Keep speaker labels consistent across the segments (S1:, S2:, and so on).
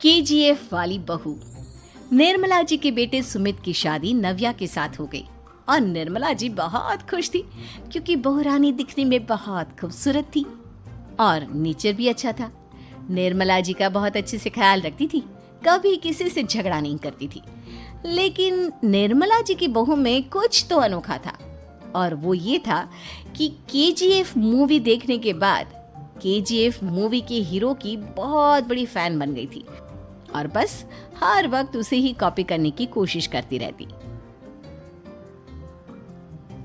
S1: KGF वाली बहू। निर्मला जी के बेटे सुमित की शादी नव्या के साथ हो गई और निर्मला जी बहुत खुश थी क्योंकि बहू रानी दिखने में बहुत खूबसूरत थी और नेचर भी अच्छा था। निर्मला जी का बहुत अच्छे से ख्याल रखती थी, कभी किसी से झगड़ा नहीं करती थी। लेकिन निर्मला जी की बहू में कुछ तो अनोखा था और वो ये था कि केजीएफ मूवी देखने के बाद केजीएफ मूवी के हीरो की बहुत बड़ी फैन बन गई थी और बस हर वक्त उसे ही कॉपी करने की कोशिश करती रहती।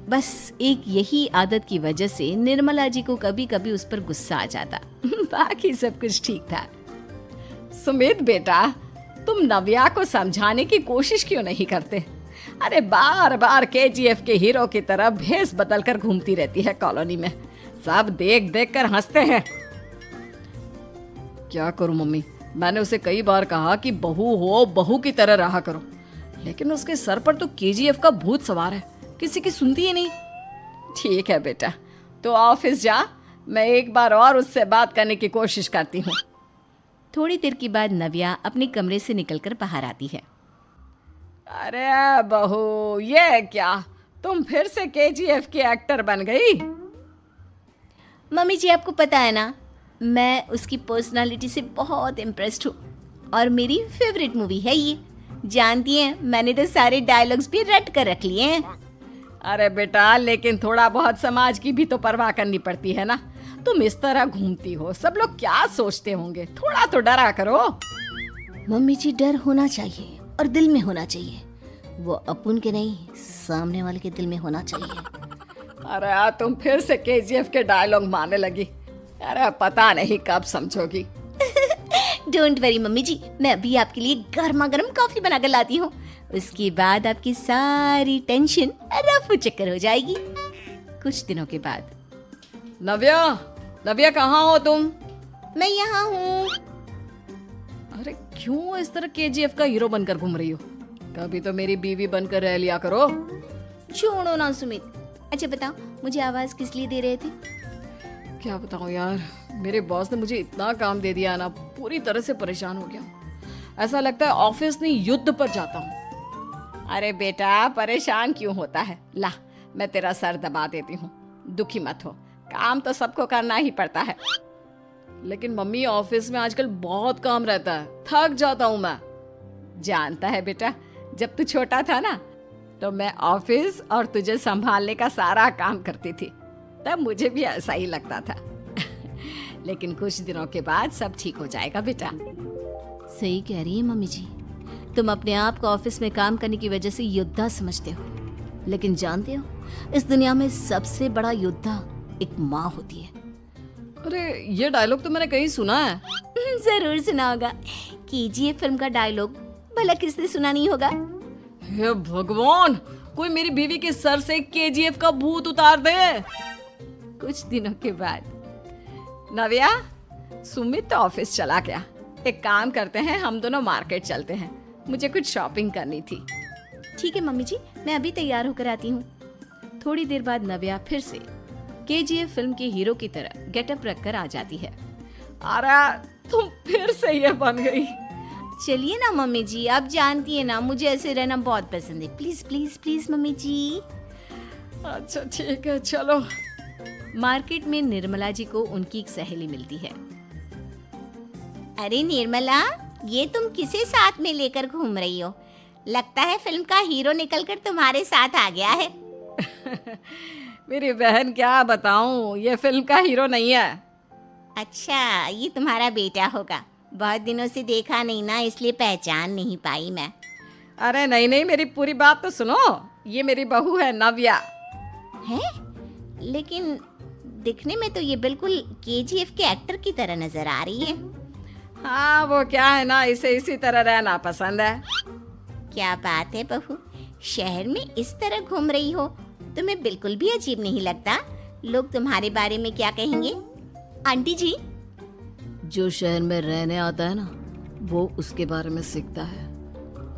S1: बस एक यही आदत की वजह से निर्मला जी को कभी कभी उस पर गुस्सा आ जाता। बाकी सब कुछ ठीक था।
S2: सुमित बेटा, तुम नव्या को समझाने की कोशिश क्यों नहीं करते? अरे बार बार केजीएफ के हीरो की तरह भेस बदल कर घूमती रहती है कॉलोनी में। सब देख देख कर हंसते हैं। क्या करूं मम्मी, मैंने उसे कई बार कहा कि बहू हो, बहू की तरह रहा करो, लेकिन उसके सर पर तो केजीएफ का भूत सवार है, किसी की सुनती ही नहीं। ठीक है बेटा, तो ऑफिस जा, मैं एक बार और उससे बात करने की कोशिश करती हूँ।
S1: थोड़ी देर के बाद नव्या अपने कमरे से निकलकर बाहर आती है।
S2: अरे बहू, ये क्या, तुम फिर से केजीएफ की एक्टर बन गई?
S1: मम्मी जी, आपको पता है ना, मैं उसकी पर्सनालिटी से बहुत इम्प्रेस्ड हूँ और मेरी फेवरेट मूवी है ये। जानती हैं, मैंने तो सारे डायलॉग्स भी रट कर रख लिए हैं।
S2: अरे बेटा, लेकिन थोड़ा बहुत समाज की भी तो परवाह करनी पड़ती है ना। तुम इस तरह घूमती हो, सब लोग क्या सोचते होंगे, थोड़ा तो डरा करो।
S1: मम्मी जी, डर होना चाहिए और दिल में होना चाहिए, वो अपन के नहीं, सामने वाले के दिल में होना चाहिए।
S2: अरे तुम फिर से केजीएफ के डायलॉग मारने लगी। अरे पता नहीं कब समझोगी।
S1: डोंट वरी मम्मी जी, मैं अभी आपके लिए गर्मा गर्म कॉफी बनाकर लाती हूँ। उसके बाद आपकी सारी टेंशन रफू चक्कर हो जाएगी। कुछ दिनों के बाद।
S2: नव्या, नव्या कहाँ हो तुम?
S1: मैं यहाँ हूँ।
S2: अरे क्यों इस तरह केजीएफ का हीरो बनकर घूम रही हो? कभी तो मेरी बीवी बनकर रह लिया करो।
S1: छोड़ो ना सुमित। अच्छा बताओ, मुझे आवाज किस लिए दे रहे थे?
S2: क्या बताऊं यार, मेरे बॉस ने मुझे इतना काम दे दिया ना, पूरी तरह से परेशान हो गया। ऐसा लगता है ऑफिस नहीं, युद्ध पर जाता हूँ। अरे बेटा, परेशान क्यों होता है? ला, मैं तेरा सर दबा देती हूँ, दुखी मत हो, काम तो सबको करना ही पड़ता है। लेकिन मम्मी, ऑफिस में आजकल बहुत काम रहता है, थक जाता हूँ मैं। जानता है बेटा, जब तू छोटा था ना, तो मैं ऑफिस और तुझे संभालने का सारा काम करती थी, तब मुझे भी ऐसा ही लगता था। लेकिन कुछ दिनों के बाद सब ठीक हो जाएगा बेटा।
S1: सही कह रही है मम्मी जी, तुम अपने आप को ऑफिस में काम करने की वजह से योद्धा समझते हो, लेकिन जानते हो, इस दुनिया में सबसे बड़ा योद्धा एक माँ होती है।
S2: अरे ये डायलॉग तो मैंने कहीं सुना है।
S1: जरूर सुना होगा, केजीएफ फिल्म का डायलॉग, भला किसने सुना नहीं होगा?
S2: हे भगवान, कोई मेरी बीवी के सर से केजीएफ का भूत उतार दे।
S1: कुछ दिनों के बाद।
S2: नव्या, सुमित तो ऑफिस चला गया, एक काम करते हैं, हम दोनों मार्केट चलते हैं, मुझे कुछ शॉपिंग करनी थी।
S1: ठीक है मम्मी जी, मैं अभी तैयार होकर आती हूँ। थोड़ी देर बाद नव्या फिर से केजीएफ फिल्म के हीरो की तरह गेटअप रखकर आ जाती है।
S2: अरे तुम फिर से ये बन गई।
S1: चलिए ना मम्मी जी, आप जानती है ना, मुझे ऐसे रहना बहुत पसंद है। प्लीज प्लीज प्लीज मम्मी जी।
S2: अच्छा ठीक है, चलो।
S1: मार्केट में निर्मला जी को उनकी एक सहेली मिलती है। अरे निर्मला, ये तुम किसे साथ में लेकर घूम रही हो? लगता है फिल्म का हीरो निकलकर तुम्हारे साथ आ गया है।
S2: मेरी बहन, क्या बताऊं, ये फिल्म का हीरो नहीं है।
S1: अच्छा, ये तुम्हारा बेटा होगा, बहुत दिनों से देखा नहीं ना, इसलिए पहचान नहीं पाई मैं।
S2: अरे नहीं नहीं, मेरी पूरी बात तो सुनो, ये मेरी बहू है नव्या।
S1: है? लेकिन दिखने में तो ये बिल्कुल केजीएफ के एक्टर की तरह नजर आ रही है।
S2: हाँ, वो क्या है ना, इसे इसी तरह रहना पसंद है।
S1: क्या बात है बहू, शहर में इस तरह घूम रही हो, तुम्हें बिल्कुल भी अजीब नहीं लगता? लोग तुम्हारे बारे में क्या कहेंगे? आंटी जी,
S2: जो शहर में रहने आता है ना, वो उसके बारे में सीखता है,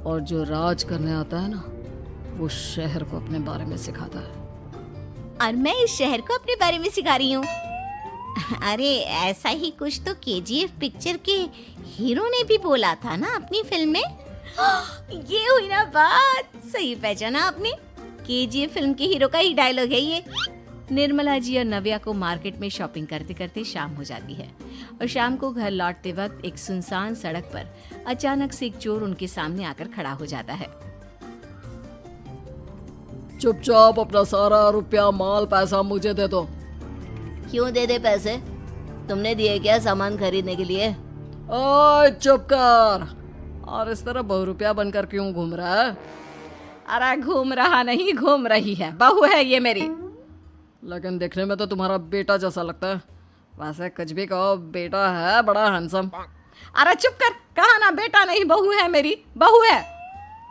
S2: और जो राज करने आता है ना, वो शहर को अपने बारे में सिखाता है।
S1: और मैं इस शहर को अपने बारे में सिखा रही हूँ। अरे ऐसा ही कुछ तो केजीएफ पिक्चर के हीरो ने भी बोला था ना अपनी फिल्म में। ये हुई ना बात, सही पहचाना आपने। केजीएफ फिल्म के हीरो का ही डायलॉग है ये। निर्मला जी और नव्या को मार्केट में शॉपिंग करते करते शाम हो जाती है और शाम को घर लौटते वक्त एक सुनसान सड़क पर अचानक से एक चोर उनके सामने आकर खड़ा हो जाता है।
S2: चुपचाप अपना सारा रुपया माल पैसा मुझे दे दो।
S1: क्यों दे दे पैसे? तुमने दिए क्या सामान खरीदने के लिए?
S2: ओए चुप कर। और इस तरह बहुरुपया बनकर क्यों घूम रहा है?
S1: अरे घूम रहा नहीं, घूम रही है, बहू है ये मेरी।
S2: लेकिन देखने में तो तुम्हारा बेटा जैसा लगता है। वैसे कुछ भी कहो, बेटा है बड़ा हैंडसम।
S1: अरे चुप कर, कहा ना बेटा नहीं बहू है मेरी, बहू है।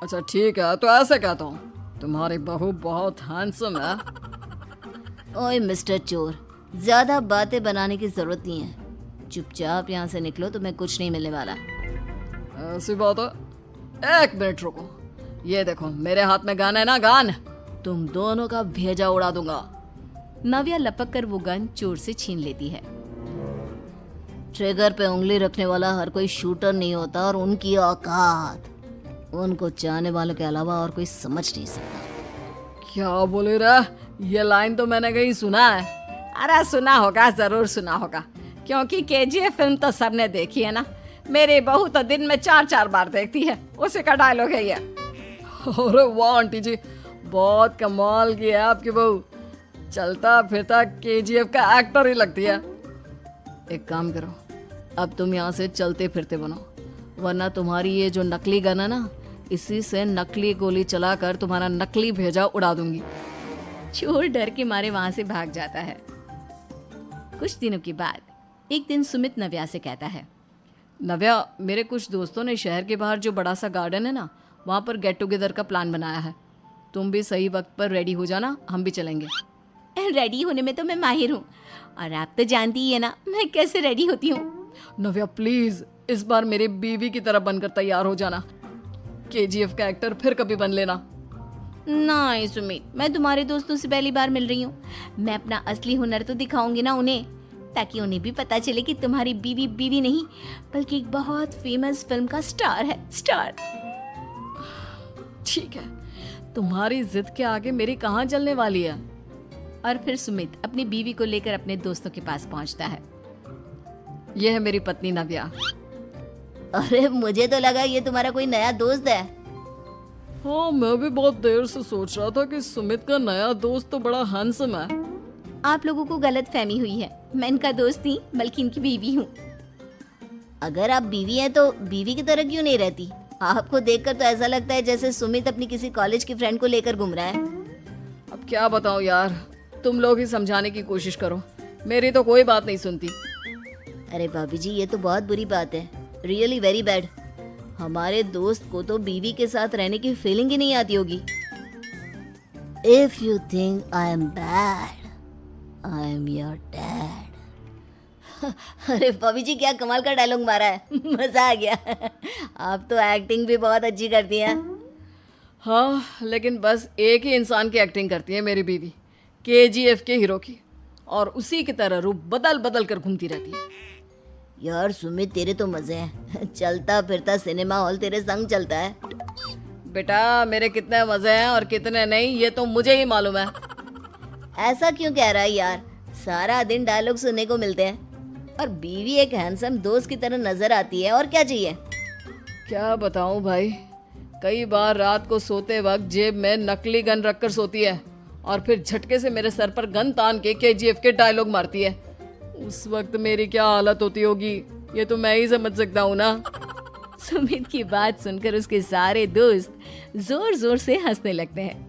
S2: अच्छा ठीक है, तो ऐसे कहता हूँ, तुम्हारी बहू बहुत हैंडसम है।
S1: ओए मिस्टर चोर, ज्यादा बातें बनाने की जरूरत नहीं है। चुपचाप यहाँ से निकलो, तुम्हें कुछ नहीं मिलने वाला।
S2: ऐसी बात है। एक मिनट रुको, ये देखो मेरे हाथ में गन है ना, गन। तुम दोनों का भेजा उड़ा दूंगा।
S1: नव्या लपक कर वो गन चोर से छीन लेती है। ट्रिगर पे उंगली रखने वाला हर कोई शूटर नहीं होता और उनकी औकात उनको चाहने वालों के अलावा और कोई समझ नहीं सकता।
S2: क्या बोले रे? ये लाइन तो मैंने कहीं सुना है।
S1: अरे सुना होगा, जरूर सुना होगा, क्योंकि केजीएफ फिल्म तो सबने देखी है ना। मेरी बहू तो दिन में 4-4 बार देखती है, उसी का डायलॉग है ये।
S2: अरे वाह आंटी जी, बहुत कमाल की है आपकी बहू। चलता फिरता केजीएफ का एक्टर ही लगती है। एक काम करो, अब तुम यहाँ से चलते फिरते बनो, वरना तुम्हारी ये जो नकली गन है ना, इसी से नकली गोली चलाकर तुम्हारा नकली भेजा उड़ा दूंगी।
S1: चोर डर के मारे वहां से भाग जाता है। कुछ दिनों के बाद एक दिन सुमित नव्या से कहता है,
S2: नव्या, मेरे कुछ दोस्तों ने शहर के बाहर जो बड़ा सा गार्डन है ना, वहाँ पर गेट टुगेदर का प्लान बनाया है। तुम भी सही वक्त पर रेडी हो जाना, हम भी चलेंगे।
S1: रेडी होने में तो मैं माहिर हूँ, और आप तो जानती ही है ना मैं कैसे रेडी होती हूँ।
S2: नव्या प्लीज, इस बार मेरी बीवी की तरह बनकर तैयार हो जाना। केजीएफ का एक्टर फिर कभी बन लेना।
S1: नहीं सुमित, मैं तुम्हारे दोस्तों से पहली बार मिल रही हूँ। मैं अपना असली हुनर तो दिखाऊंगी ना उन्हें, ताकि उन्हें भी पता चले कि तुम्हारी बीवी बीवी नहीं बल्कि एक बहुत फेमस फिल्म का स्टार है, स्टार।
S2: ठीक है, तुम्हारी जिद के आगे मेरी कहाँ चलने वाली है।
S1: और फिर सुमित अपनी बीवी को लेकर अपने दोस्तों के पास पहुंचता है।
S2: यह है मेरी पत्नी नव्या।
S1: अरे मुझे तो लगा ये तुम्हारा कोई नया दोस्त है।
S2: हाँ, मैं भी बहुत देर से सोच रहा था कि सुमित का नया दोस्त तो बड़ा हैंडसम है।
S1: आप लोगों को गलत फहमी हुई है, मैं इनका दोस्त नहीं बल्कि इनकी बीवी हूँ। अगर आप बीवी हैं तो बीवी की तरह क्यों नहीं रहती? आपको देखकर तो ऐसा लगता है जैसे सुमित अपनी किसी कॉलेज की फ्रेंड को लेकर घूम रहा है।
S2: अब क्या बताऊं यार, तुम लोग ही समझाने की कोशिश करो, मेरी तो कोई बात नहीं सुनती।
S1: अरे भाभी जी, ये तो बहुत बुरी बात है, रियली वेरी बैड। हमारे दोस्त को तो बीवी के साथ रहने की फीलिंग ही नहीं आती होगी। If you think I am bad, I am your dad. अरे भाभी जी, क्या कमाल का डायलॉग मारा है, मजा आ गया। आप तो एक्टिंग भी बहुत अच्छी करती हैं।
S2: हाँ, लेकिन बस एक ही इंसान की एक्टिंग करती है मेरी बीवी, केजीएफ के हीरो की, और उसी की तरह रूप बदल बदल कर घूमती रहती है।
S1: यार सुमित, तेरे तो मजे हैं, चलता फिरता सिनेमा हॉल तेरे संग चलता है।
S2: बेटा, मेरे कितने मजे हैं और कितने नहीं ये तो मुझे ही मालूम है।
S1: ऐसा क्यों कह रहा है यार, सारा दिन डायलॉग सुनने को मिलते हैं और बीवी एक हैंडसम दोस्त की तरह नजर आती है, और क्या चाहिए।
S2: क्या बताऊं भाई, कई बार रात को सोते वक्त जेब में नकली गन रखकर सोती है और फिर झटके से मेरे सर पर गन तान के केजीएफ के डायलॉग मारती है। उस वक्त मेरी क्या हालत होती होगी ये तो मैं ही समझ सकता हूँ ना।
S1: सुमित की बात सुनकर उसके सारे दोस्त जोर जोर से हंसने लगते हैं।